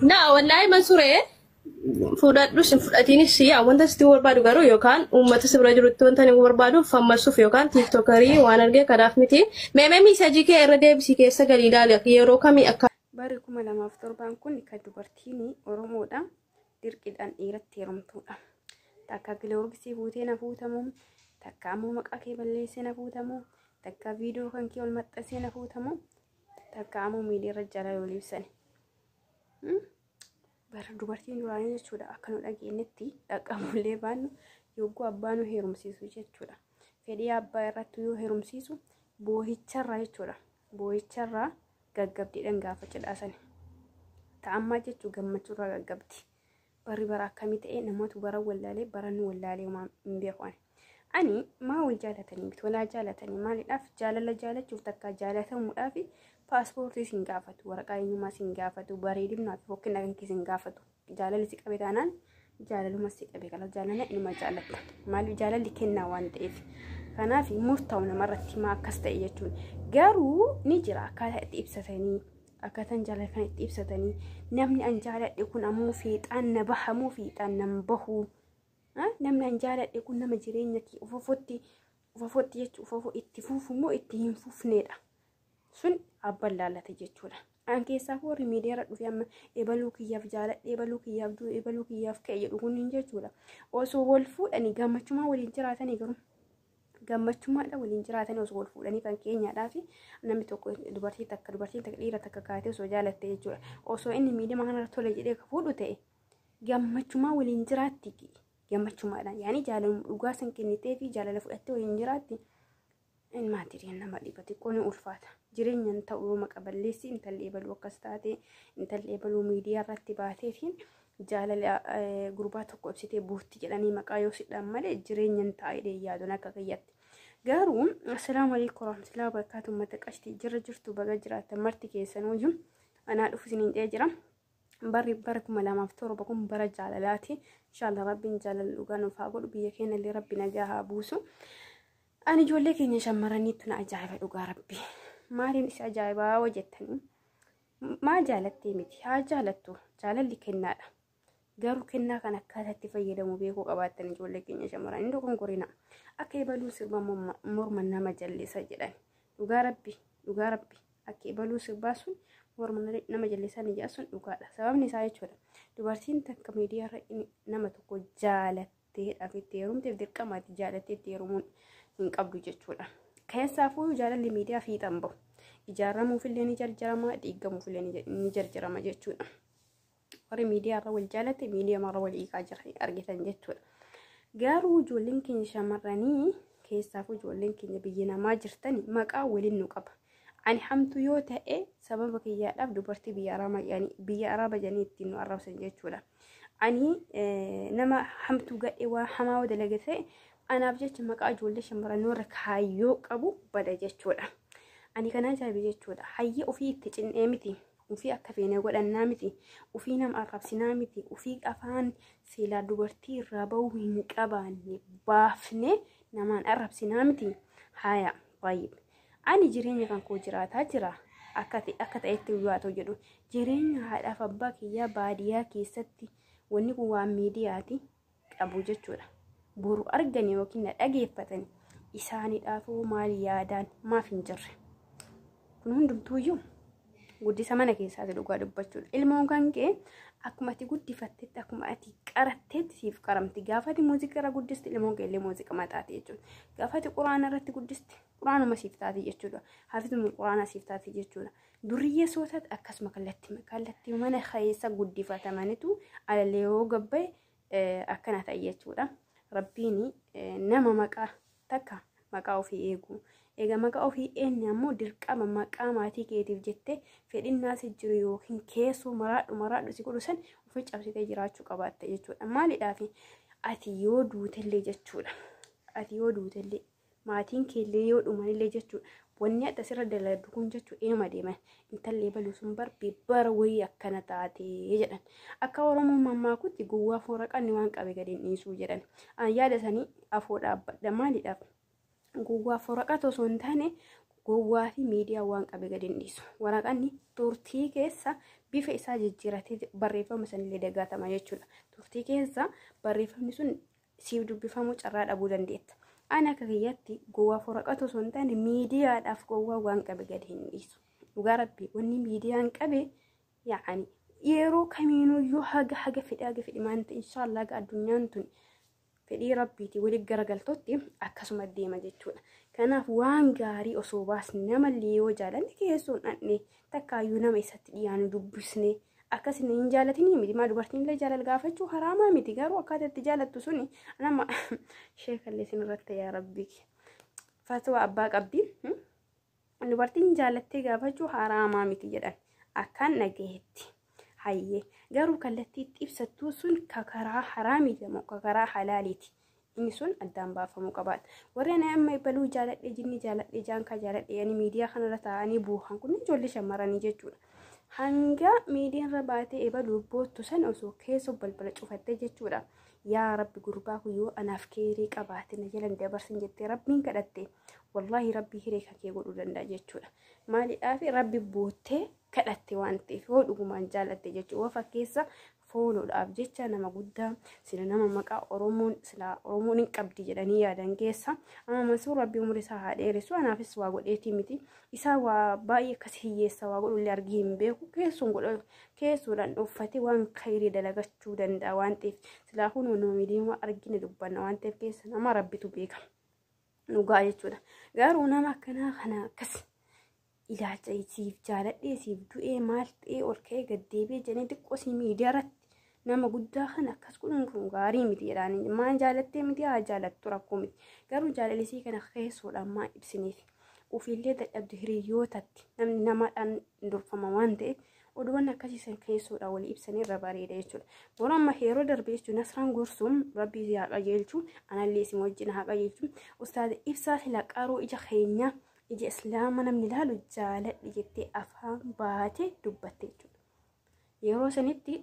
Na wallahi Mansuure fudhadhus hin fudhatiinis wanta sitti barbaadu garuu yookaan uummata si bira jirutti wanta inni barbaadu fammasuuf yookaan tiiktokarii waan argee kanaaf miti. Meemee miisajii kee irra deebisii keessa gadi ilaali yeroo kamii akka. Bari 2007 kun kan dubartiin Oromoodha dirqiidhaan dhiiratti heerumtuudha. Takka giloorgisii fuutee na fuutamu, takka ammoo maqaa kee balleessee na fuutamu, takka viidiyoo kan kee ol maxxansee na fuutamu, takka ammoo miidiyaa jala yoo ibsani. Bara dubartiin duraanii jechuudha akka nu dhageenyetti dhaqqabullee baannu yogguu abbaa nu heerumsiisu jechuudha. Fedhii abbaa irratti yoo heerumsiisu boohicharraa jechuudha. Boohicharraa gaggabdiidhaan gaafa cidhaasani. Ta'ammaa jechuun gammachuurraa gaggabdi. Barri bara akkamii ta'e namoota bara wallaalee barannu wallaalee hin beekan. Ani maa wal jaalatanii miti walaa jaalatanii maaliidhaaf jaalala jaalachuuf takka jaalatamuudhaaf paaspoortii siin gaafatu waraqaa eenyummaa siin gaafatu bareedinaaf fokkina kan kee siin gaafatu jaalalli si qabe taanaan jaalaluma si qabe kala jaalala inuma jaalatta maaliif jaalalli kennaa waan ta'eef kanaaf murtaa'u namarratti maa akkas ta'e jechuun garuu ni jira akkaataa itti ibsatanii akkaataan jaalala kan itti ibsatanii namni an jaaladhe kun ammoo fiixaan na bahamuu fiixaan nan bahuu namni an jaaladhe kun nama jireenya kee ufafotti jechuun ufafoo itti fuufummoo itti hin fuufneedha. Sun abbaan laallate jechuudha. An keessaa warri miidiyaa dhufee amma ebaluu kiyyaaf jaaladhe ebaluu kiyyaaf duu ebaluu kiyyaaf ka'e jedhu kun jechuudha. Osoo wal fuudhanii gammachumaa waliin jiraatanii garuu gammachumaadha waliin jiraatanii osoo wal fuudhanii kan keenyaadhaa fi namni tokko dubartii takka dhiira takka kaatee osoo jaalatte jechuudha. Osoo inni miidiyaa kana tole jedhee ka fuudhu ta'e gammachumaa waliin jiraatti gammachumaadhaan yaani jaalala dhugaa san kennitee fi jaalala fudhattee waliin jiraatti. In maatiin nama dhibate qooni ulfaata. Jireenyaan ta'uu yoo maqaballeessi intalli ebaluu akkas taate intalli ebaluu miidiyaa irratti baateetiin jaalala gurbaa tokko ibsitee buutti jedhanii maqaa yoo sidhaan malee jireenyaan taa'ee yaaduun akka kayyatti. Garuu assalaamu alaykum warahmatullahi wabarakatuh ummata qashtii jirra jirtu baga jiraatan marti keessanuu jiru anaa dhufu isiniin dhee jira. Barri bara 2007 kun bara jaalalaati. Inshallah rabbiin jaalala dhugaa nuuf haa godhu biyya keenya illee rabbi nagaa haa buusu. Ani ijoollee keenya shamarraniitu na ajaa'iba dhugaa rabbi. Maaliin isa ajaa'ibaa hojjettanii? Maa jaalattee miti? Haa jaalattu. Jaalalli kennaadha. Garuu kennaa kan akkaataatti fayyadamu beekuu qabaattan ijoollee keenya shamarranii dogongorinaa. Akka ebaluu sirba morma nama jalleessa jedhan. Dhugaa rabbi akka ebaluu sirbaa sun morma nama jalleessaa ni jaasuun dhugaadha. Sababni isaa jechuudha. Dubartiin takka miidiyaarra nama tokko jaalatteedhaaf itti heerumteef dirqamaatti jaalattee itti heerumuun hin qabdu jechuudha. Keessaafuu jaalalli miidiyaa fiixan bahu. Ijaaramuufillee ni jarjarama, dhiigamuufillee ni jarjarama jechuudha. Warri miidiyaarra wal jaalatte miidiyaarra wal hiikaa jiran argitan jechuudha. Garuu ijoolleen keenya shamarranii keessaafuu ijoolleen keenya biyya namaa jirtani maqaa waliin nu qaba. Ani hamtu yoo ta'e sababa kiyyaadhaaf dubartii biyya araba janii ittiin nu arrabsan jechuudha. Ani nama hamtu gadhee waa hamaa dalaga ta'e anaaf jecha maqaa ijoollee shamarranii warra kaayyoo qabu bada jechuudha. Ani kana ajaa'ibe jechuudha. Hayya ofii itti cinnee miti. Ofii akka feene godhannaa miti. Ofii nama arrabsinaa miti. Ofii afaan seelaa dubartii irraa bahuu hin qabaanne baafne namaan arrabsinaa miti. Haya baay'ee. Ani jireenya kan koo jiraataa jira. Akka ta'etti guyyaatoo jedhu. Jireenya haadhaaf abbaa kiyyaa baadiyyaa keessatti wanni kun waan miidiyaati qabu jechuudha. Boru argan yookiin dhageeffatan isaaniidhaaf maali yaadaan maaf hin jirre. Kun hundumtuuyyuu guddisa mana keessaati dhugaa dubbachuudha. Ilmoon kan kee akkuma ati guddifattetti akkuma ati qarattetti siif qaramti. Gaafa ati muuziqaa irra guddisti ilmoon kee illee muuziqaa mataati jechuudha. Gaafa ati quraana irratti guddisti quraanuma siif taati jechuudha. Hafizuma quraana siif taati jechuudha. Duriyyeessootaati akkasuma kallattii mana keessa guddifatamanitu alallee yoo gabbaye akkana ta'e jechuudha. Rabbiin nama maqaa takka maqaa ofii eegu. Egaa maqaa ofii eenyu ammoo dirqama maqaa maatii keetiif jettee fedhinnaa si jiru yookiin keessoo maraadhu si godhu san ofii cabsitee jiraachuu qabaatte jechuudha. Maaliidhaaf ati yoo duutellee jechuudha. Ati yoo duutellee maatiin keellee yoo dhumanillee jechuudha. Wanni adda sirra dalagdu kun jechuudha eenyuma deeman intallee baluu sun bara wayii akkana taatee jedhan. Akka Oromoo mammaakutti gowwaa fooraqanni waan qabe gadi dhiisuu jedhan. An yaada sanii afoo dhaabbadha maaliidhaaf? Gowwaa fooraqata osoo hin taane gowwaa fi miidiyaa waan qabe gadi dhiisu. Waraqanni turtii keessa bifa isaa jijjiiratee barreeffama sanillee dagaatama jechuudha. Turtii keessa barreeffamni sun siif dubbifamuu carraa dhabuu dandeetta. Ana akka kiyyatti gowwaa foraqatu osoo hin taane miidiyaadhaaf gowwaa waan qabe gadi hin dhiisu. Dhugaa rabbii wanni miidiyaan qabe yaani yeroo kamiinuyyuu haga fedhi maanta inshaallah addunyaan tun fedhii rabbiiti waliin garagaltotti akkasuma deema jechuudha. Kanaaf waan gaarii osoo baasne namallee yoo jaalanne keessoon dhanne takkaayyuu nama isatti dhiyaanu dubbisne akkasii hin jaalatini miti maa dubartiin illee jaalala gaafachuu haraamaa miti garuu akkaataa itti jaalattu suni nama sheekallee sin irratti yaa rabbi fatwa abbaa qabdi dubartiin jaalattee gaafachuu haraamaa miti jedhan akkaan dhagayetti. Hayyee garuu kallattiitti ibsattuu sun kakaraa haraamii jedhamu kakaraa halaaliiti. Inni sun addaan baafamuu qabaata. Warreen amma baluu jaaladhe jinni jaaladhe jaankaa jaaladhe yani miidiyaa kanarra taa'anii buuhan kun ijoollee shamarranii jechuudha. Hanga miidiyaan irra baatee ebaluu boottu san osoo keessa balbala cufattee jechuudha. Yaa rabbi gurbaa kuyyoo anaaf keerii qabaate na jalan dabarsin jettee rabbiin kadhatte wallahi rabbi hiree kan kee godhuu danda'a jechuudha. Maaliidhaaf rabbi boottee kadhatte waan ta'eef yoo dhugumaan jaalatte jechuudha. Fakkeessa fooloodhaaf jecha nama guddaa sila nama maqaa Oromoon hin qabdi jedhanii yaadan keessa amma Mansuur rabbi umurii isaa haa dheeressu anaafis waa godheetii miti isaa waa baay'ee akkasii hiyyeessa waa godhullee argii hin beeku keessuudhaan uffate waan khayrii dalagachuu danda'a waan ta'eef silaa kun nama miidiyuma argina dubbanna waan ta'eef keessa nama rabbitu beeka dhugaa jechuudha. Garuu nama akkanaa kana akkas ilaalcha siif jaaladhee siif du'ee maal ta'ee ol ka'ee gaddeebee jennee xiqqoo si miidiyaarratti nama guddaa kan akkas kun gaarii miti jedhanii maan jaalattee miti haa jaalattu rakkoo miti garuu jaalalisii kana keessoodhaan maa ibsiniif ofiillee dadhabdu hiriyootatti namni namaadhaan durfama waan ta'e oduuwwan akkasiisan keessoodhaan walii ibsanii irra bareeda jechuudha. Boru amma yeroo darbee jechuun Nasraan Gorsuun rabbii haa qajeelchu anallee isin wajjin haa qajeelchu ustaaza ibsaa sila qaroo ija keenyaa ija islaama namni ilaalu jaaladhi jettee afaan baatee dubbatte jechuudha. Yeroo sanitti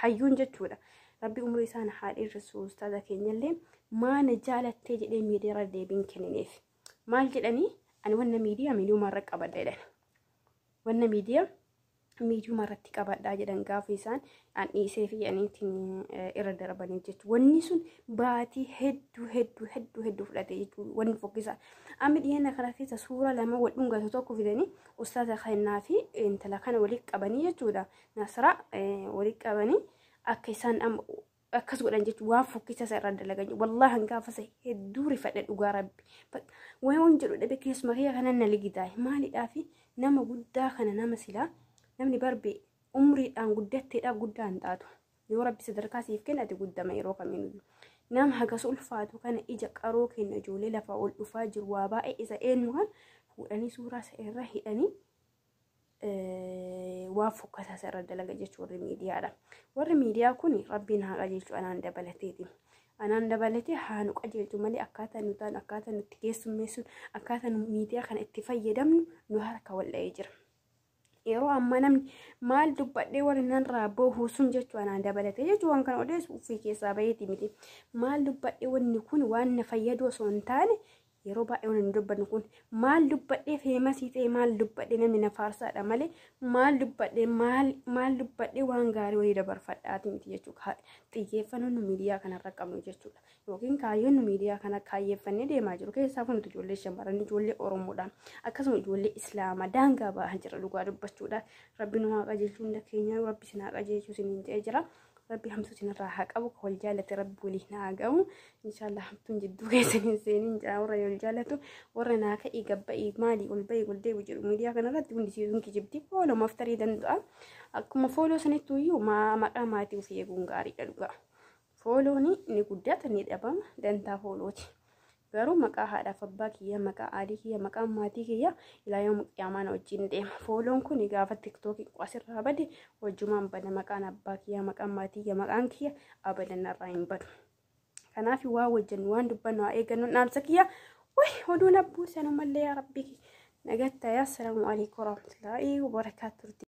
hayyuun jechuudha. Rabbi umurii isaan haa dheeressu ustaaza keenyallee maana jaalattee jedhee miidiyaa deebiin kennineef. Maal jedhanii ani wanna miidiyaa miidiyumarra qabadha jedhan. Wanna miidiyaa miidiyumarratti qabadhaa jedhan gaafa isaan an dhiisee fi aniitiin irra darbanii jechuudha. Wanni sun baatii hedduu fudhate jechuudha. Wanni fokkisa. Amma dhiyeenya kana keessa suura lama wal dhungatu tokko fidanii ustaaza kennaa fi intala kana walitti qabanii jechuudha. Nasraa walitti qabanii akka isaan akkas godhan jechuudha. Waan fokkisa isa irra dalagan wallahi hangaafa isa hedduu rifadhe dhugaa rabbi. Waan jedhu dhabe keessuma kiyya kana na ligidaa maalidhaa fi nama guddaa kana nama silaa namni barbee umriidhaan guddatteedhaaf guddaa hin taatu. Yoo rabbi sadarkaa siif kennate guddama yeroo kamiinuu. Nama hagas ulfaatu kana ija qaroo kenna ijoollee lafa ol dhufaa jiru waa baay'ee isa eenyu kan fuudhanii suuraa isa irra hidhanii waan fokkasa isa irra dalaga jechuudha warri miidiyaadha. Warri miidiyaa kun rabbiin haa qajeelchu anaan dabalateeti. Anaan dabalatee haa nu qajeelchu malee akkaataa nu taanu akkaataa nutti keessummeessuun akkaataa nu miidiyaa kana itti fayyadamnu nu harka wal'ee jira. Yeroo amma namni maal dubbadhee warri narraa boohuu sun jechuudha anaan dabalatee jechuudha waan kana odeessu ofii keessaa baheeti miti. Maal dubbadhee wanni kun waan na fayyadu osoo hin taane yeroo baay'ee waan dubbannu kun maal dubbadhee feemasii ta'e maal dubbadhee namni na faarsaadha malee maal dubbadhee waan gaarii wayii dabarfadhaati miti jechuudha. Xiyyeeffannoo nu miidiyaa kanarra qabnu jechuudha. Yookiin kaayyoon nu miidiyaa kana kaayyeeffannee deemaa jiru keessaa kun ijoollee shamarran ijoollee Oromoodhaan akkasuma ijoollee Islaamaa daangaa ba'aa jira dhugaa dubbachuudha. Rabbi nu haa qajeelchu hunda keenya rabbi sin haa qajeelchu siniin jedhee jira. Rabbi hamtuu sinirraa haa qabu wal jaalate rabbi waliin haa ga'u inshallah hamtuun jidduu keessaniin seeniin jaa warra wal jaalatu warra naa ka'ii gabba'ii maalii ol ba'ii wal deebi'u jedhu miidiyaa kanarratti hundi siisuun kijibdi fooloomaaf tarii danda'a akkuma fooloo sanatti iyyuu maqaa maatii ofii eeguun gaariidha dhugaa foolooni ni guddata ni dhabama dantaa foolooti garuu maqaa haadhaaf abbaa kiyya maqaa aadii kiyya maqaa maatii kiyya ilaa yoom qiyaamaan wajjin deema fooloon kun gaafa tiktookii asirraa bade wajjumaan bada maqaan abbaa kiyya maqaan maatii kiyya maqaan kiyya abadan irraa hin badu kanaaf waa wajjin waan dubbannu haa eeggannu dhaamsa kiyya way oduun abbuu sanumallee yaa rabbi nagatta yaa assalaamu alaikum warahmatullaahi wabarakaatuh.